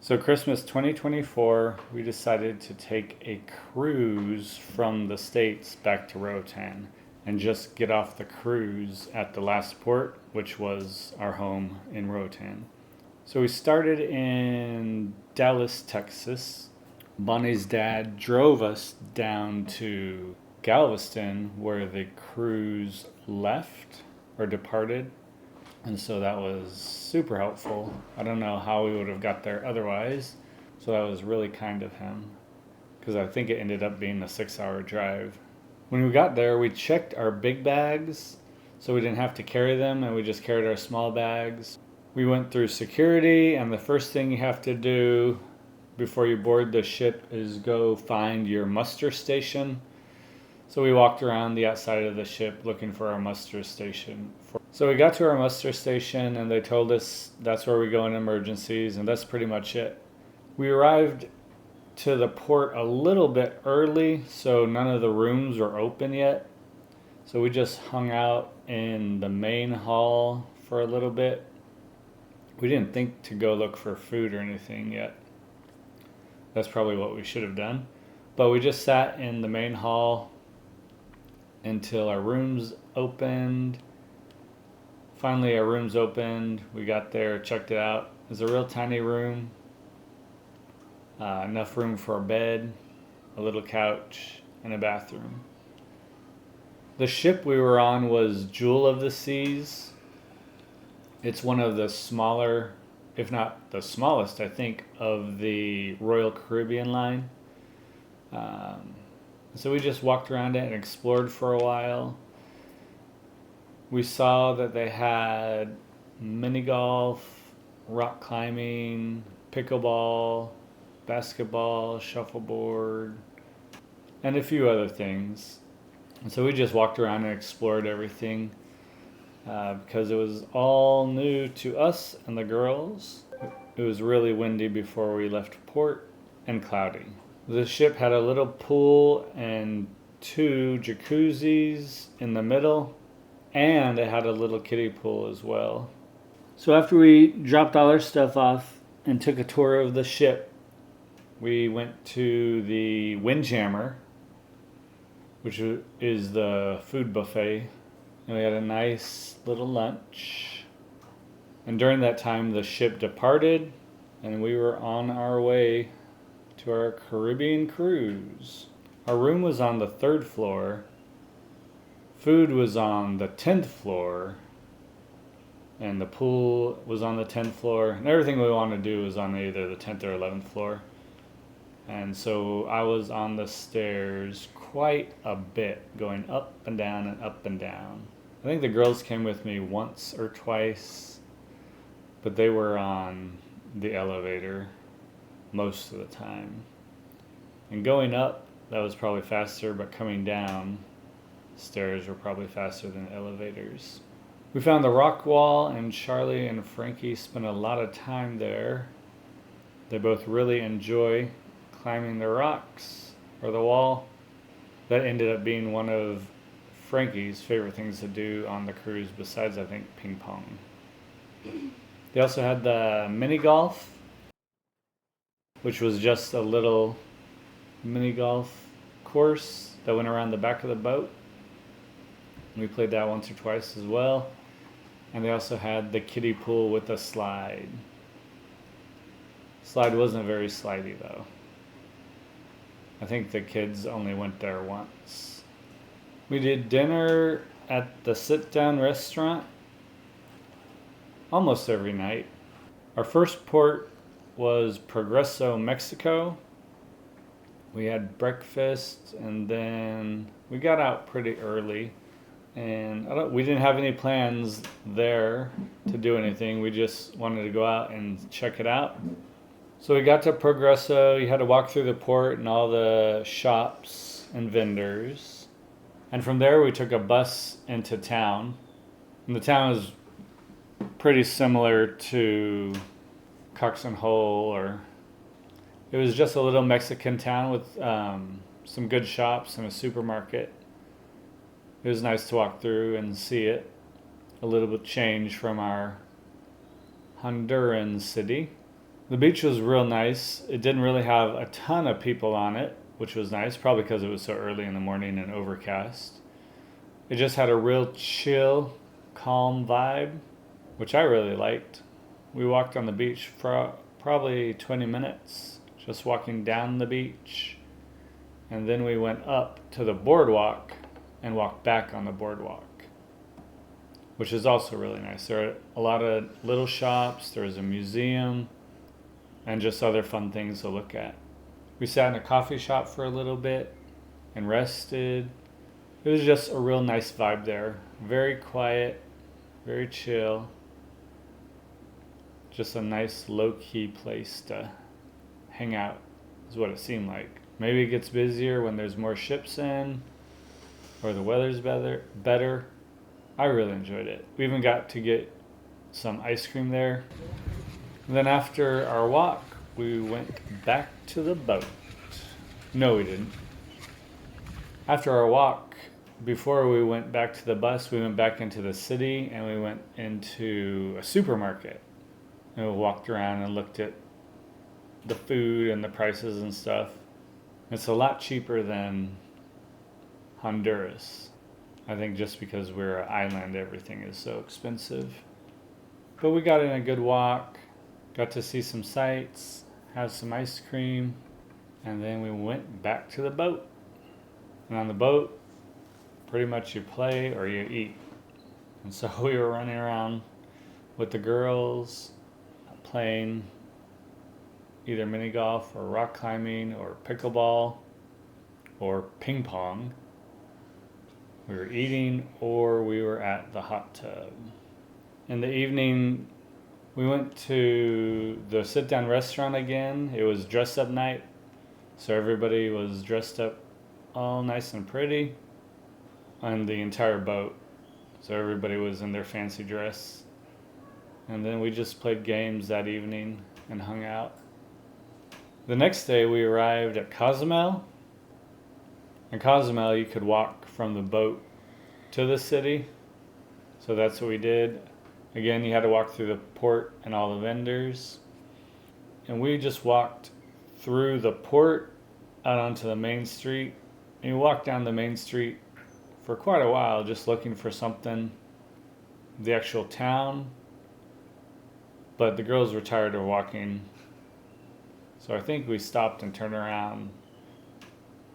So Christmas 2024, we decided to take a cruise from the States back to Roatan and just get off the cruise at the last port, which was our home in Roatan. So we started in Dallas, Texas. Bonnie's dad drove us down to Galveston where the cruise left or departed. And so that was super helpful. I don't know how we would have got there otherwise. So that was really kind of him because I think it ended up being a 6-hour drive. When we got there, we checked our big bags so we didn't have to carry them and we just carried our small bags. We went through security, and the first thing you have to do before you board the ship is go find your muster station. So we walked around the outside of the ship looking for our muster station. So we got to our muster station and they told us that's where we go in emergencies, and that's pretty much it. We arrived to the port a little bit early, so none of the rooms were open yet. So we just hung out in the main hall for a little bit. We didn't think to go look for food or anything yet. That's probably what we should have done. But we just sat in the main hall until our rooms opened. Finally, our rooms opened. We got there, checked it out. It was a real tiny room. Enough room for a bed, a little couch, and a bathroom. The ship we were on was Jewel of the Seas. It's one of the smaller, if not the smallest, I think, of the Royal Caribbean line. So we just walked around it and explored for a while. We saw that they had mini golf, rock climbing, pickleball, basketball, shuffleboard, and a few other things. And so we just walked around and explored everything because it was all new to us and the girls. It was really windy before we left port and cloudy. The ship had a little pool and 2 jacuzzis in the middle, and it had a little kiddie pool as well. So after we dropped all our stuff off and took a tour of the ship, we went to the Windjammer, which is the food buffet, and we had a nice little lunch. And during that time, the ship departed, and we were on our way to our Caribbean cruise. Our room was on the 3rd floor. Food was on the 10th floor, and the pool was on the 10th floor, and everything we wanted to do was on either the 10th or 11th floor. And so I was on the stairs quite a bit, going up and down and up and down. I think the girls came with me once or twice, but they were on the elevator most of the time. And going up, that was probably faster, but coming down, stairs were probably faster than elevators. We found the rock wall, and Charlie and Frankie spent a lot of time there. They both really enjoy climbing the rocks or the wall. That ended up being one of Frankie's favorite things to do on the cruise, besides, I think, ping pong. They also had the mini golf, which was just a little mini golf course that went around the back of the boat. We played that once or twice as well. And they also had the kiddie pool with a slide. Slide wasn't very slidey though. I think the kids only went there once. We did dinner at the sit-down restaurant almost every night. Our first port was Progreso, Mexico. We had breakfast, and then we got out pretty early. And we didn't have any plans there to do anything. We just wanted to go out and check it out. So we got to Progreso. You had to walk through the port and all the shops and vendors. And from there we took a bus into town. And the town is pretty similar to Coxon Hole, or it was just a little Mexican town with some good shops and a supermarket. It was nice to walk through and see it. A little bit change from our Honduran city. The beach was real nice. It didn't really have a ton of people on it, which was nice, probably because it was so early in the morning and overcast. It just had a real chill, calm vibe, which I really liked. We walked on the beach for probably 20 minutes, just walking down the beach. And then we went up to the boardwalk and walked back on the boardwalk, which is also really nice. There are a lot of little shops, there was a museum, and just other fun things to look at. We sat in a coffee shop for a little bit and rested. It was just a real nice vibe there. Very quiet, very chill. Just a nice low-key place to hang out, is what it seemed like. Maybe it gets busier when there's more ships in, or the weather's better. I really enjoyed it. We even got to get some ice cream there. And then after our walk, we went back to the boat. No, we didn't. After our walk, before we went back to the bus, we went back into the city and we went into a supermarket. And we walked around and looked at the food and the prices and stuff. It's a lot cheaper than Honduras. I think just because we're an island, everything is so expensive. But we got in a good walk, got to see some sights, have some ice cream, and then we went back to the boat. And on the boat, pretty much you play or you eat. And so we were running around with the girls, playing either mini golf or rock climbing or pickleball or ping pong. We were eating or we were at the hot tub. In the evening, we went to the sit-down restaurant again. It was dress-up night, so everybody was dressed up all nice and pretty on the entire boat. So everybody was in their fancy dress. And then we just played games that evening and hung out. The next day we arrived at Cozumel. In Cozumel you could walk from the boat to the city. So that's what we did. Again, you had to walk through the port and all the vendors. And we just walked through the port out onto the main street. And you walk down the main street for quite a while just looking for something, the actual town. But the girls were tired of walking. So I think we stopped and turned around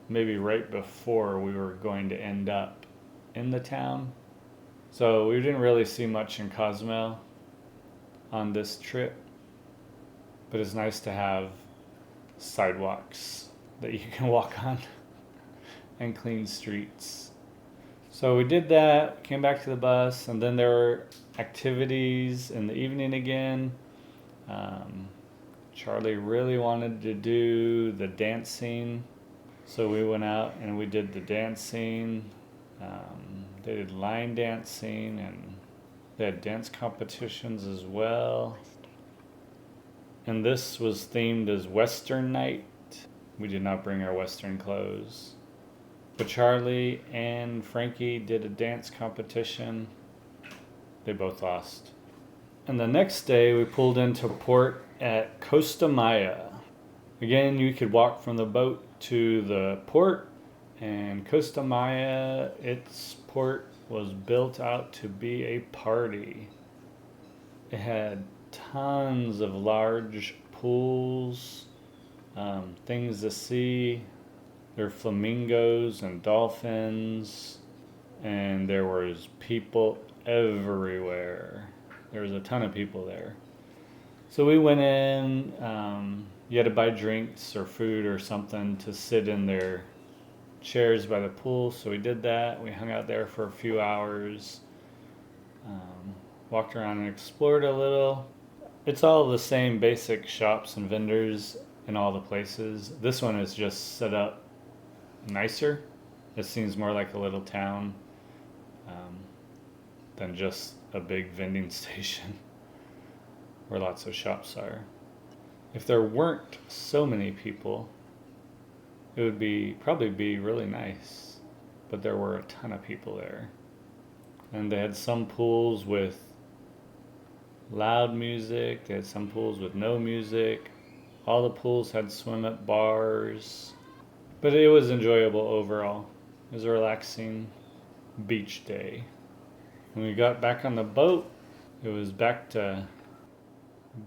maybe right before we were going to end up in the town. So we didn't really see much in Cozumel on this trip, but it's nice to have sidewalks that you can walk on and clean streets. So we did that, came back to the bus, and then there were activities in the evening again. Charlie really wanted to do the dancing, so we went out and we did the dancing. They did line dancing and they had dance competitions as well. And this was themed as Western night. We did not bring our Western clothes. But Charlie and Frankie did a dance competition. They both lost. And the next day we pulled into port at Costa Maya. Again, you could walk from the boat to the port. And Costa Maya, its port was built out to be a party. It had tons of large pools, things to see. There were flamingos and dolphins, and there was people everywhere. There was a ton of people there. So we went in, you had to buy drinks or food or something to sit in their chairs by the pool, so we did that. We hung out there for a few hours, walked around and explored a little. It's all the same basic shops and vendors in all the places. This one is just set up nicer. It seems more like a little town than just a big vending station where lots of shops are. If there weren't so many people, it would probably be really nice, but there were a ton of people there. And they had some pools with loud music. They had some pools with no music. All the pools had swim up bars. But it was enjoyable overall. It was a relaxing beach day. When we got back on the boat, it was back to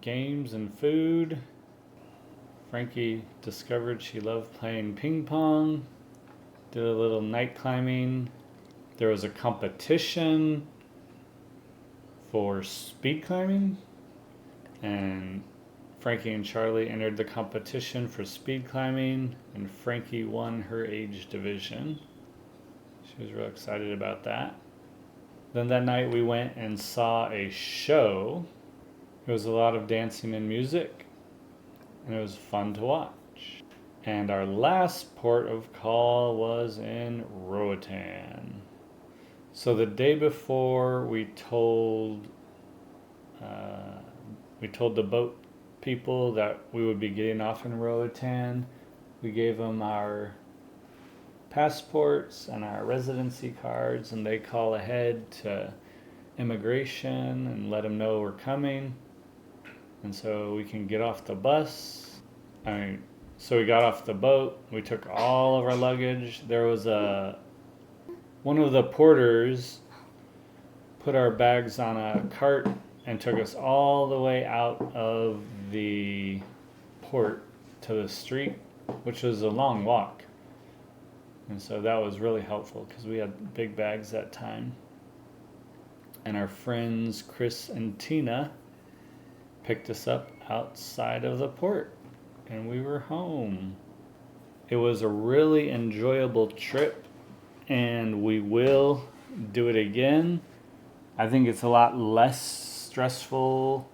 games and food. Frankie discovered she loved playing ping pong. Did a little night climbing. There was a competition for speed climbing, and Frankie and Charlie entered the competition for speed climbing, and Frankie won her age division. She was real excited about that. Then that night we went and saw a show. It was a lot of dancing and music, and it was fun to watch. And our last port of call was in Roatan. So the day before, we told the boat people that we would be getting off in Roatan. We gave them our passports and our residency cards, and they call ahead to immigration and let them know we're coming, and so we can get off the bus. So we got off the boat. We took all of our luggage. There was one of the porters put our bags on a cart and took us all the way out of the port to the street, which was a long walk. And so that was really helpful because we had big bags that time. And our friends Chris and Tina picked us up outside of the port, and we were home. It was a really enjoyable trip, and we will do it again. I think it's a lot less stressful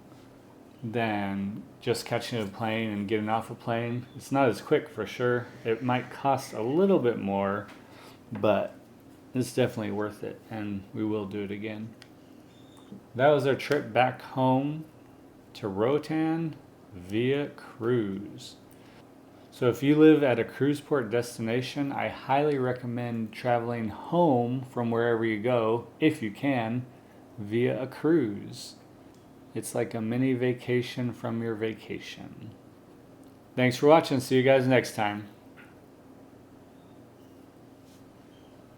than just catching a plane and getting off a plane. It's not as quick for sure. It might cost a little bit more, but it's definitely worth it, and we will do it again. That was our trip back home to Roatan via cruise. So if you live at a cruise port destination, I highly recommend traveling home from wherever you go, if you can, via a cruise. It's like a mini vacation from your vacation. Thanks for watching. See you guys next time.